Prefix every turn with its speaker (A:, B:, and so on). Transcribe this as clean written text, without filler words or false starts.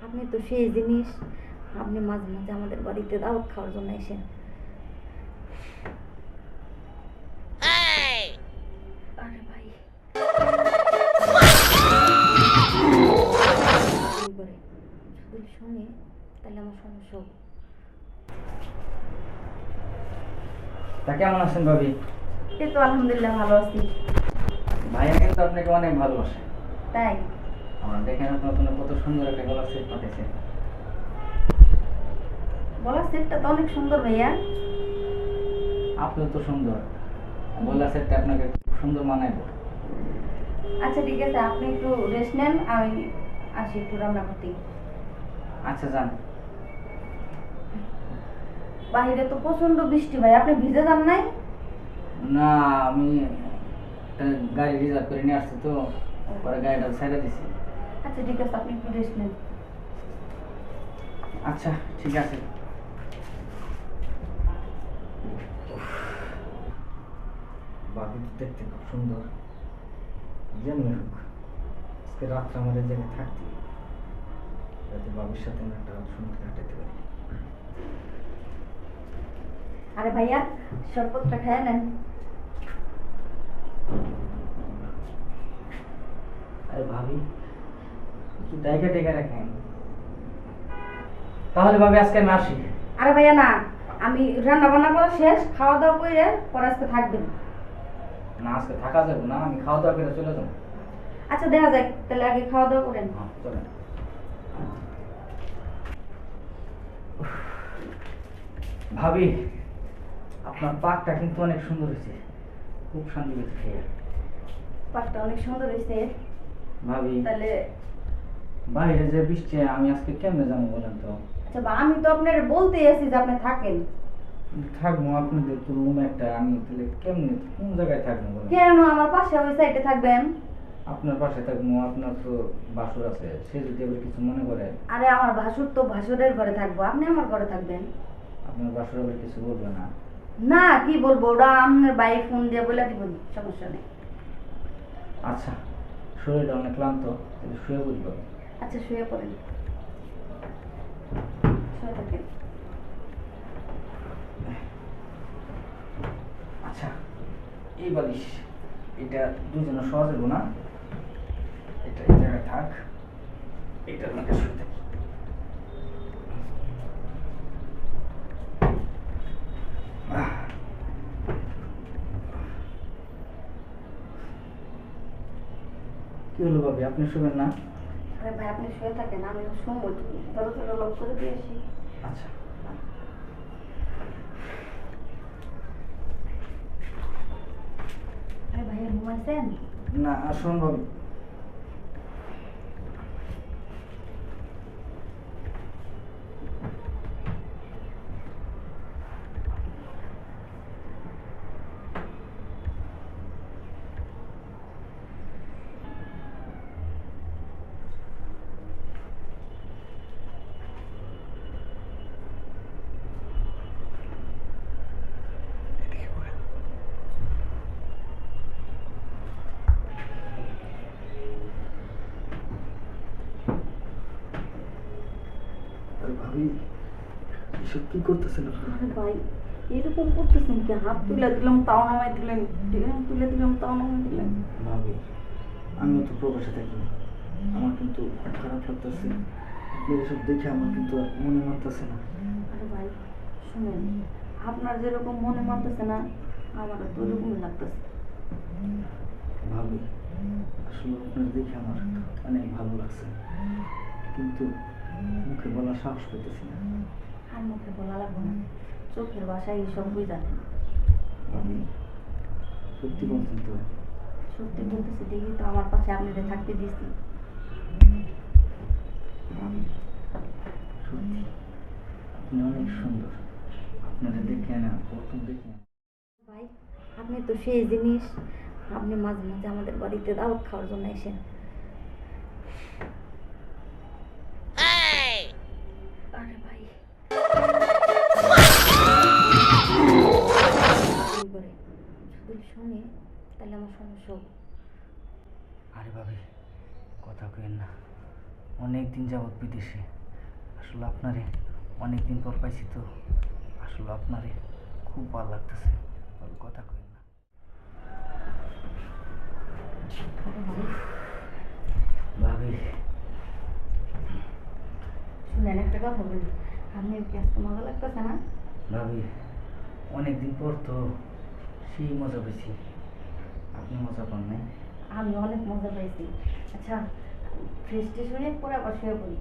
A: আপনি তো সেই জিনিস। আপনি মাঝে মাঝে আমাদের বাড়িতে দাওয়াত খাওয়ার জন্য এসেন। আরে ভাই, ভুল করে যদি শুনে তাহলে আমার সমস্যা হবে।
B: তা কেমন আছেন ভাবি?
A: এই তো আলহামদুলিল্লাহ ভালো আছি।
B: ভাইয়া কিন্তু আপনাকে অনেক ভালোবাসে।
A: তাই?
B: আমার দেখেন আপনার জন্য কত সুন্দর একটা গলার সেট পাঠিয়েছে।
A: গলার সেটটা তো অনেক সুন্দর ভাইয়া।
B: আপনিও তো সুন্দর, গলার সেটটা আপনাকে খুব সুন্দর মানাইব।
A: আচ্ছা ঠিক আছে, আপনি একটু রেস্ট নেন, আমি আসি একটু রান্না করতে।
B: আচ্ছা যান।
A: বাইরে তো প্রচন্ড বৃষ্টি ভাই, আপনি ভিজে যান নাই?
B: না, আমি একটা গাড়ি রিজার্ভ করে নিয়ে আসছি তো, পরে গাড়িটা ছেড়ে দিছি।
A: আচ্ছা ঠিক আছে, আপনি একটু রেস্ট নেন।
B: আচ্ছা ঠিক আছে। বাবু তো দেখতে খুব সুন্দর, যেমনি হোক আজকে রাত্রে আমার এই জায়গায় থাকতে, যাতে বাবুর সাথে আমি একটা সুন্দর কাটাতে পারি।
A: আরে ভাইয়া, শরবতটা খেয়ে নেন।
B: আরে ভাবি, একটু ডাইকা টেকা রাখেন। তাহলে ভাবি আজকে আমি আসি।
A: আরে ভাইয়া না, আমি রান্না বান্না করা শেষ, খাওয়া দাওয়া করে পরে আজকে থাকবেন।
B: না আজকে থাকা যাবে না, আমি খাওয়া দাওয়া করে চলে যাবো।
A: আচ্ছা দেখা যাক, তাহলে আগে খাওয়া দাওয়া করেন।
B: হ্যাঁ চলেন। ভাবি, আপনার পাকটা কিন্তু অনেক সুন্দর হয়েছে, খুব শান্তি পেয়েছে খেয়ে।
A: পাকটা অনেক সুন্দর হয়েছে।
B: ভাবি,
A: তাহলে
B: বাইরে যে বৃষ্টি, আমি আজকে কেমনে যাবো বলেন তো?
A: আচ্ছা আমি তো আপনার বলতেই আছি যে আপনি থাকেন।
B: থাকবো আপনাদের তো রুম একটা, আমি তাহলে কেমনে কোন জায়গায় থাকবো বলেন?
A: কেন আমার পাশে ওই সাইডে থাকবেন?
B: আপনার পাশে থাকবো, আপনার তো বাসর আছে, সে যদি আবার কিছু মনে করে।
A: আরে আমার ভাসুর তো ভাসুরের ঘরে থাকবো, আপনি আমার ঘরে থাকবেন।
B: আপনার বাসর আবার কিছু বলবে না?
A: না কি বলবো, ওরা আপনার বাড়ি ফোন দিয়ে বলে দিব, সমস্যা নেই।
B: আচ্ছা, শরীরটা অনেক ক্লান্ত, তাহলে শুয়ে বুঝবো।
A: আচ্ছা শুয়ে পড়েন, শুয়ে থাকেন।
B: আচ্ছা, এই বালিশ এটা দুজনে সহজ হবো না, এটা এই জায়গায় থাক, এটার মধ্যে শুয়ে থাকি। কি হলো ভাবি, আপনি শুবেন না?
A: আরে ভাই আপনি শুয়ে থাকেন, আমি শুনবো, দরজাটা লক করে দিয়ে আসি।
B: আচ্ছা।
A: আরে ভাইয়া ঘুমাইছেন?
B: না শুনুন ভাবি, ভাবি এসব কি করতেছেন আপনি?
A: আরে ভাই এরকম করতেছেন কি, হাত তুলে দিলাম তাও নামাই দিলেন, তুলে দিলাম তাও নামাই দিলেন।
B: ভাবি, আমিও তো প্রবাসে থাকি, আমার কিন্তু খুব খারাপ লাগতেছে, আপনি এসব দেখে আমার কিন্তু আর মনে মানতেছে না।
A: আরে ভাই শুনেন, আপনার যেরকম মনে মানতেছে না, আমারও তো ওরকমই লাগতেছে।
B: ভাবি, আসলে আপনার দেখে আমার অনেক ভালো লাগছে, কিন্তু মুখে বলার সাহস পেতেছি না।
A: আর মুখে বলা লাগবে না, চোখের ভাষায় এইসব বুঝ জানেন।
B: ভাবি, সত্যি বলছেন তো?
A: সত্যি বলতেছি দেখি তো আমার পাশে আপনাদের থাকতে দিছি।
B: ভাবি, সত্যি আপনি অনেক সুন্দর, আপনারা দেখে না, প্রথম দেখে।
A: ভাই আপনি তো সেই জিনিস, আপনি মাঝে মাঝে আমাদের বাড়িতে দাওয়াত খাওয়ার জন্য এসেন। আরে ভাই, ভুল করে যদি শুনে তাহলে আমার সমস্যা হবে।
B: আরে ভাবি, কথা কেন না, অনেক দিন যাবত বিদেশে, আসলে আপনারে অনেকদিন পর পাইছি তো, আসলে আপনারে খুব ভালো লাগতেছে। ভালো কথা কই না। ভাবি,
A: শুনেন একটা কথা বলি, আপনি কি আজকে মজা লাগতেছে না?
B: ভাবি অনেকদিন পর তো সেই মজা পেয়েছি, আপনি মজা পান নাই?
A: আমি অনেক মজা পাইছি। আচ্ছা, ফ্রেশ ট্রেশ হয়ে পরে আবার শুয়ে পড়ি।